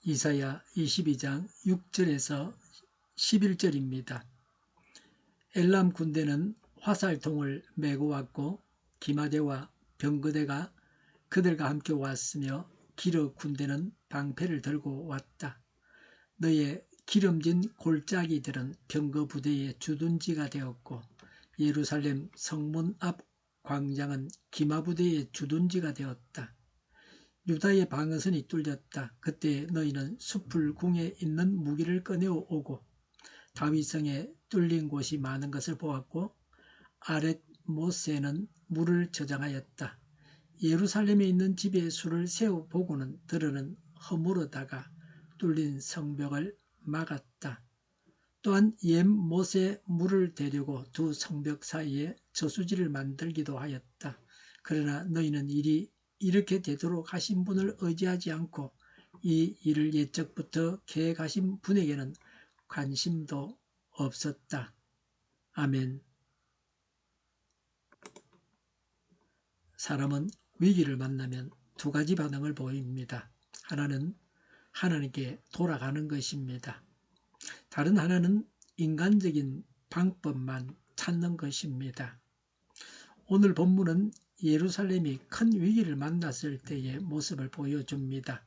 이사야 22장 6절에서 11절입니다. 엘람 군대는 화살통을 메고 왔고 기마대와 병거대가 그들과 함께 왔으며 기르 군대는 방패를 들고 왔다. 너의 기름진 골짜기들은 병거 부대의 주둔지가 되었고 예루살렘 성문 앞 광장은 기마 부대의 주둔지가 되었다. 유다의 방어선이 뚫렸다. 그때 너희는 숲을 궁에 있는 무기를 꺼내어 오고 다윗성에 뚫린 곳이 많은 것을 보았고 아렛 모세는 물을 저장하였다. 예루살렘에 있는 집에 수를 세워보고는 들으는 허물어다가 뚫린 성벽을 막았다. 또한 옛 못에 물을 대려고 두 성벽 사이에 저수지를 만들기도 하였다. 그러나 너희는 일이 이렇게 되도록 하신 분을 의지하지 않고 이 일을 옛적부터 계획하신 분에게는 관심도 없었다. 아멘. 사람은 위기를 만나면 두 가지 반응을 보입니다. 하나는 하나님께 돌아가는 것입니다. 다른 하나는 인간적인 방법만 찾는 것입니다. 오늘 본문은 예루살렘이 큰 위기를 만났을 때의 모습을 보여줍니다.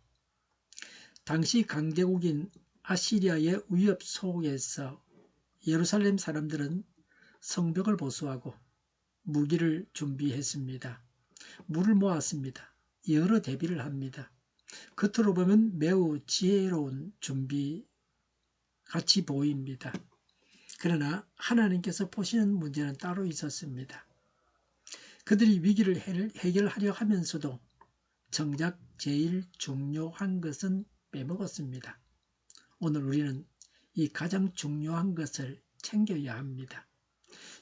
당시 강대국인 아시리아의 위협 속에서 예루살렘 사람들은 성벽을 보수하고 무기를 준비했습니다. 물을 모았습니다. 여러 대비를 합니다. 겉으로 보면 매우 지혜로운 준비 같이 보입니다. 그러나 하나님께서 보시는 문제는 따로 있었습니다. 그들이 위기를 해결하려 하면서도 정작 제일 중요한 것은 빼먹었습니다. 오늘 우리는 이 가장 중요한 것을 챙겨야 합니다.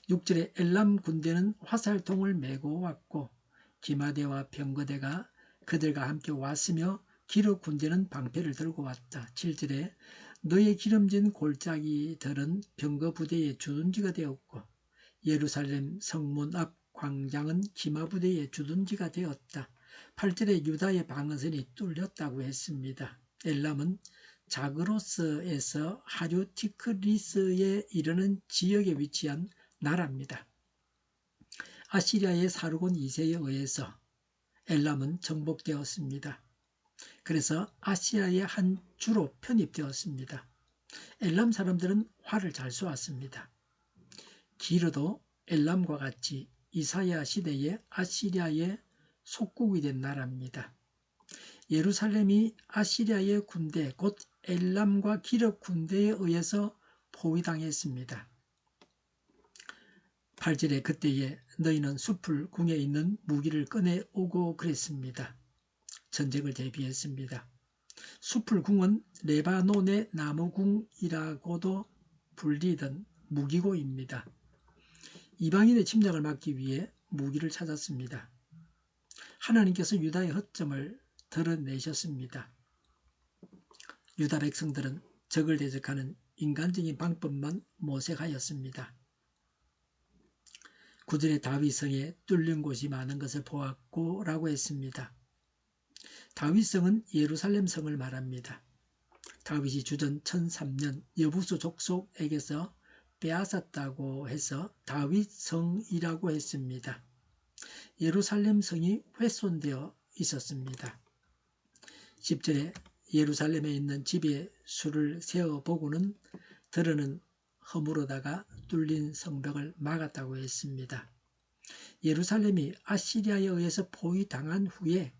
6절에 엘람 군대는 화살통을 메고 왔고 기마대와 병거대가 그들과 함께 왔으며 기르 군대는 방패를 들고 왔다. 7절에 너의 기름진 골짜기들은 병거 부대의 주둔지가 되었고 예루살렘 성문 앞 광장은 기마 부대의 주둔지가 되었다. 8절에 유다의 방어선이 뚫렸다고 했습니다. 엘람은 자그로스에서 하류 티크리스에 이르는 지역에 위치한 나라입니다. 아시리아의 사르곤 2세에 의해서 엘람은 정복되었습니다. 그래서 아시아의 한 주로 편입되었습니다. 엘람 사람들은 활을 잘 쏘았습니다. 기르도 엘람과 같이 이사야 시대에 아시리아의 속국이 된 나라입니다. 예루살렘이 아시리아의 군대 곧 엘람과 기르 군대에 의해서 포위당했습니다. 8절에 그때에 너희는 숲을 궁에 있는 무기를 꺼내오고 그랬습니다. 전쟁을 대비했습니다. 숲을 궁은 레바논의 나무궁이라고도 불리던 무기고입니다. 이방인의 침략을 막기 위해 무기를 찾았습니다. 하나님께서 유다의 허점을 드러내셨습니다. 유다 백성들은 적을 대적하는 인간적인 방법만 모색하였습니다. 9절에 다윗성에 뚫린 곳이 많은 것을 보았고 라고 했습니다. 다윗성은 예루살렘 성을 말합니다. 다윗이 주전 1003년 여부수 족속에게서 빼앗았다고 해서 다윗성이라고 했습니다. 예루살렘 성이 훼손되어 있었습니다. 10절에 예루살렘에 있는 집에 수를 세어보고는 들으는 허물어다가 뚫린 성벽을 막았다고 했습니다. 예루살렘이 아시리아에 의해서 포위당한 후에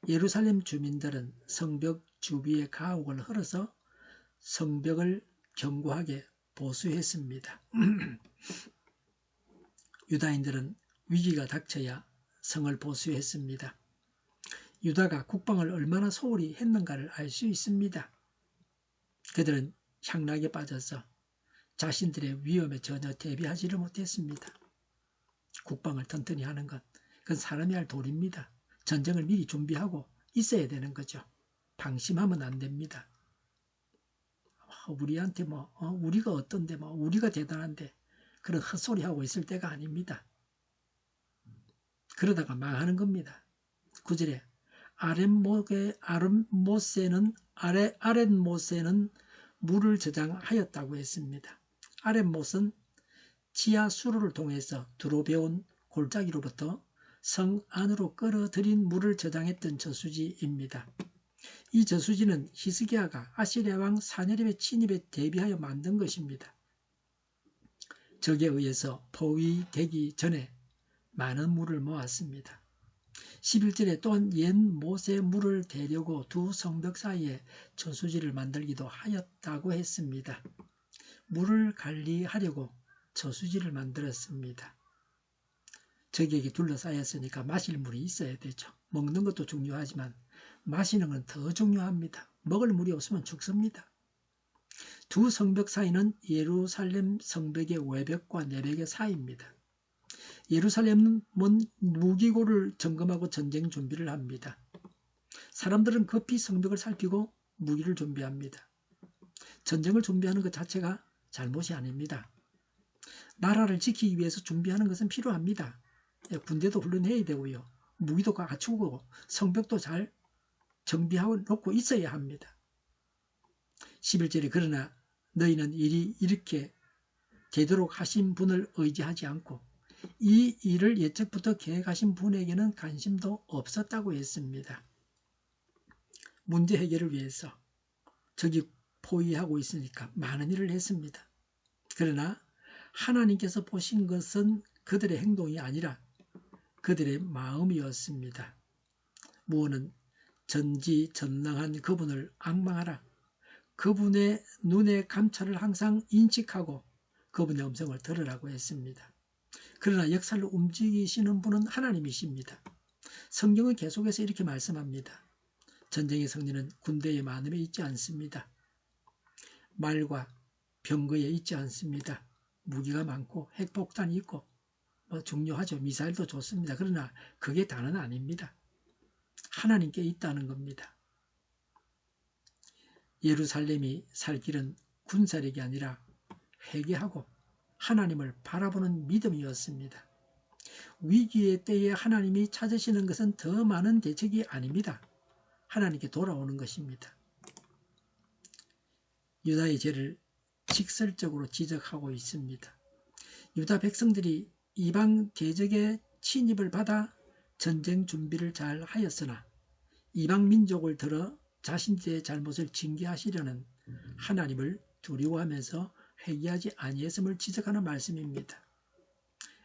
예루살렘 주민들은 성벽 주위의 가옥을 헐어서 성벽을 견고하게 보수했습니다. 유다인들은 위기가 닥쳐야 성을 보수했습니다. 유다가 국방을 얼마나 소홀히 했는가를 알 수 있습니다. 그들은 향락에 빠져서 자신들의 위험에 전혀 대비하지를 못했습니다. 국방을 튼튼히 하는 것, 그건 사람이 할 도리입니다. 전쟁을 미리 준비하고 있어야 되는 거죠. 방심하면 안 됩니다. 우리한테 우리가 어떤데 우리가 대단한데 그런 헛소리하고 있을 때가 아닙니다. 그러다가 망하는 겁니다. 9절에 아렛모세는 아렛못에는 물을 저장하였다고 했습니다. 아렛못은 지하 수로를 통해서 들어배온 골짜기로부터 성 안으로 끌어들인 물을 저장했던 저수지입니다. 이 저수지는 히스기야가 아시리아 왕 사내립의 침입에 대비하여 만든 것입니다. 적에 의해서 포위되기 전에 많은 물을 모았습니다. 11절에 또한 옛 못의 물을 대려고 두 성벽 사이에 저수지를 만들기도 하였다고 했습니다. 물을 관리하려고 저수지를 만들었습니다. 적에게 둘러싸였으니까 마실 물이 있어야 되죠. 먹는 것도 중요하지만 마시는 건 더 중요합니다. 먹을 물이 없으면 죽습니다. 두 성벽 사이는 예루살렘 성벽의 외벽과 내벽의 사이입니다. 예루살렘은 무기고를 점검하고 전쟁 준비를 합니다. 사람들은 급히 성벽을 살피고 무기를 준비합니다. 전쟁을 준비하는 것 자체가 잘못이 아닙니다. 나라를 지키기 위해서 준비하는 것은 필요합니다. 군대도 훈련해야 되고요. 무기도 갖추고 성벽도 잘 정비하고 놓고 있어야 합니다. 11절에 그러나 너희는 일이 이렇게 되도록 하신 분을 의지하지 않고 이 일을 예측부터 계획하신 분에게는 관심도 없었다고 했습니다. 문제 해결을 위해서 적이 포위하고 있으니까 많은 일을 했습니다. 그러나 하나님께서 보신 것은 그들의 행동이 아니라 그들의 마음이었습니다. 무엇은 전지전능한 그분을 앙망하라. 그분의 눈의 감찰을 항상 인식하고 그분의 음성을 들으라고 했습니다. 그러나 역사를 움직이시는 분은 하나님이십니다. 성경은 계속해서 이렇게 말씀합니다. 전쟁의 승리는 군대의 많음에 있지 않습니다. 말과 병거에 있지 않습니다. 무기가 많고 핵폭탄이 있고 중요하죠. 미사일도 좋습니다. 그러나 그게 다는 아닙니다. 하나님께 있다는 겁니다. 예루살렘이 살 길은 군사력이 아니라 회개하고 하나님을 바라보는 믿음이었습니다. 위기의 때에 하나님이 찾으시는 것은 더 많은 대책이 아닙니다. 하나님께 돌아오는 것입니다. 유다의 죄를 직설적으로 지적하고 있습니다. 유다 백성들이 이방 대적의 침입을 받아 전쟁 준비를 잘 하였으나 이방 민족을 들어 자신들의 잘못을 징계하시려는 하나님을 두려워하면서 회개하지 아니했음을 지적하는 말씀입니다.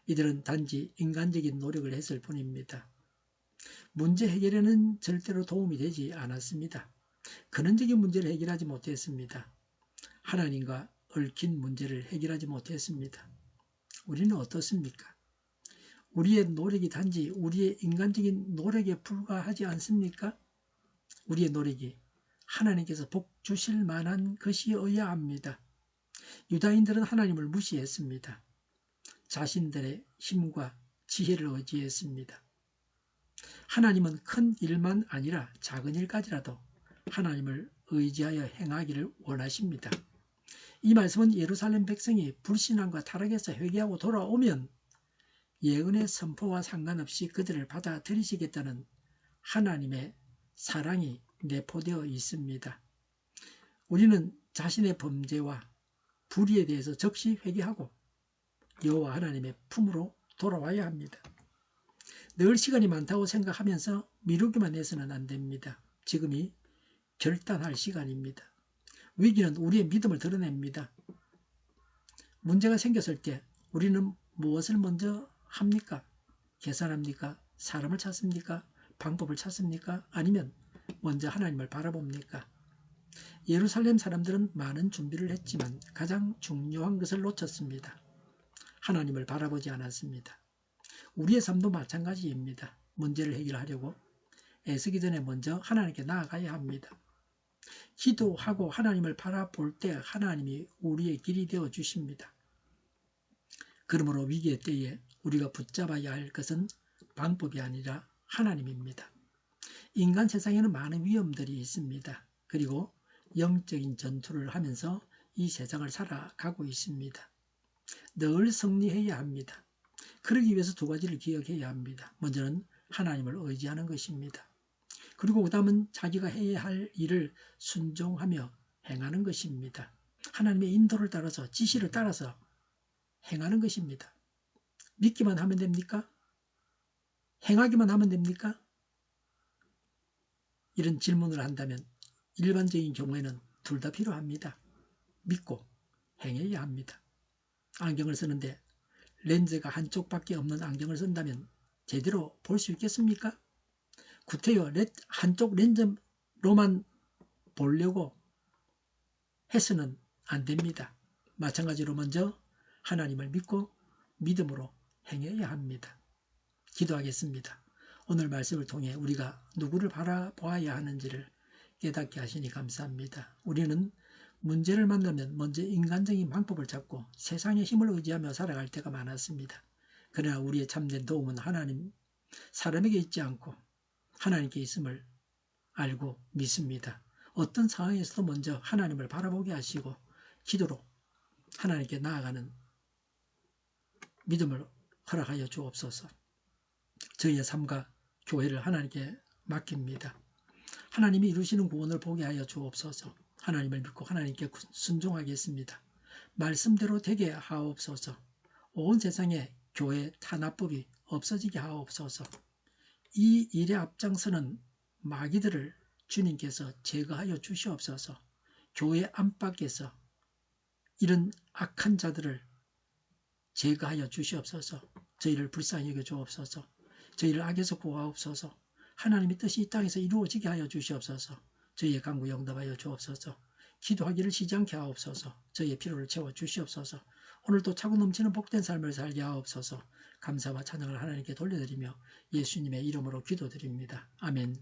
이들은 단지 인간적인 노력을 했을 뿐입니다. 문제 해결에는 절대로 도움이 되지 않았습니다. 근원적인 문제를 해결하지 못했습니다. 하나님과 얽힌 문제를 해결하지 못했습니다. 우리는 어떻습니까? 우리의 노력이 단지 우리의 인간적인 노력에 불과하지 않습니까? 우리의 노력이 하나님께서 복 주실 만한 것이어야 합니다. 유다인들은 하나님을 무시했습니다. 자신들의 힘과 지혜를 의지했습니다. 하나님은 큰 일만 아니라 작은 일까지라도 하나님을 의지하여 행하기를 원하십니다. 이 말씀은 예루살렘 백성이 불신앙과 타락에서 회개하고 돌아오면 예언의 선포와 상관없이 그들을 받아들이시겠다는 하나님의 사랑이 내포되어 있습니다. 우리는 자신의 범죄와 불의에 대해서 즉시 회개하고 여호와 하나님의 품으로 돌아와야 합니다. 늘 시간이 많다고 생각하면서 미루기만 해서는 안 됩니다. 지금이 결단할 시간입니다. 위기는 우리의 믿음을 드러냅니다. 문제가 생겼을 때 우리는 무엇을 먼저 합니까? 계산합니까? 사람을 찾습니까? 방법을 찾습니까? 아니면 먼저 하나님을 바라봅니까? 예루살렘 사람들은 많은 준비를 했지만 가장 중요한 것을 놓쳤습니다. 하나님을 바라보지 않았습니다. 우리의 삶도 마찬가지입니다. 문제를 해결하려고 애쓰기 전에 먼저 하나님께 나아가야 합니다. 기도하고 하나님을 바라볼 때 하나님이 우리의 길이 되어 주십니다. 그러므로 위기의 때에 우리가 붙잡아야 할 것은 방법이 아니라 하나님입니다. 인간 세상에는 많은 위험들이 있습니다. 그리고 영적인 전투를 하면서 이 세상을 살아가고 있습니다. 늘 승리해야 합니다. 그러기 위해서 두 가지를 기억해야 합니다. 먼저는 하나님을 의지하는 것입니다. 그리고 그 다음은 자기가 해야 할 일을 순종하며 행하는 것입니다. 하나님의 인도를 따라서 지시를 따라서 행하는 것입니다. 믿기만 하면 됩니까? 행하기만 하면 됩니까? 이런 질문을 한다면 일반적인 경우에는 둘 다 필요합니다. 믿고 행해야 합니다. 안경을 쓰는데 렌즈가 한쪽밖에 없는 안경을 쓴다면 제대로 볼 수 있겠습니까? 구태여 한쪽 렌즈로만 보려고 해서는 안 됩니다. 마찬가지로 먼저 하나님을 믿고 믿음으로 행해야 합니다. 기도하겠습니다. 오늘 말씀을 통해 우리가 누구를 바라보아야 하는지를 깨닫게 하시니 감사합니다. 우리는 문제를 만나면 먼저 인간적인 방법을 잡고 세상의 힘을 의지하며 살아갈 때가 많았습니다. 그러나 우리의 참된 도움은 하나님, 사람에게 있지 않고 하나님께 있음을 알고 믿습니다. 어떤 상황에서도 먼저 하나님을 바라보게 하시고 기도로 하나님께 나아가는 믿음을 허락하여 주옵소서. 저희의 삶과 교회를 하나님께 맡깁니다. 하나님이 이루시는 구원을 보게 하여 주옵소서. 하나님을 믿고 하나님께 순종하겠습니다. 말씀대로 되게 하옵소서. 온 세상에 교회 탄압법이 없어지게 하옵소서. 이 일에 앞장서는 마귀들을 주님께서 제거하여 주시옵소서. 교회 안팎에서 이런 악한 자들을 제거하여 주시옵소서. 저희를 불쌍히 여겨 주옵소서. 저희를 악에서 구하옵소서. 하나님의 뜻이 이 땅에서 이루어지게 하여 주시옵소서. 저희의 간구 영답하여 주옵소서. 기도하기를 쉬지 않게 하옵소서. 저희의 필요를 채워 주시옵소서. 오늘도 차고 넘치는 복된 삶을 살게 하옵소서. 감사와 찬양을 하나님께 돌려드리며 예수님의 이름으로 기도드립니다. 아멘.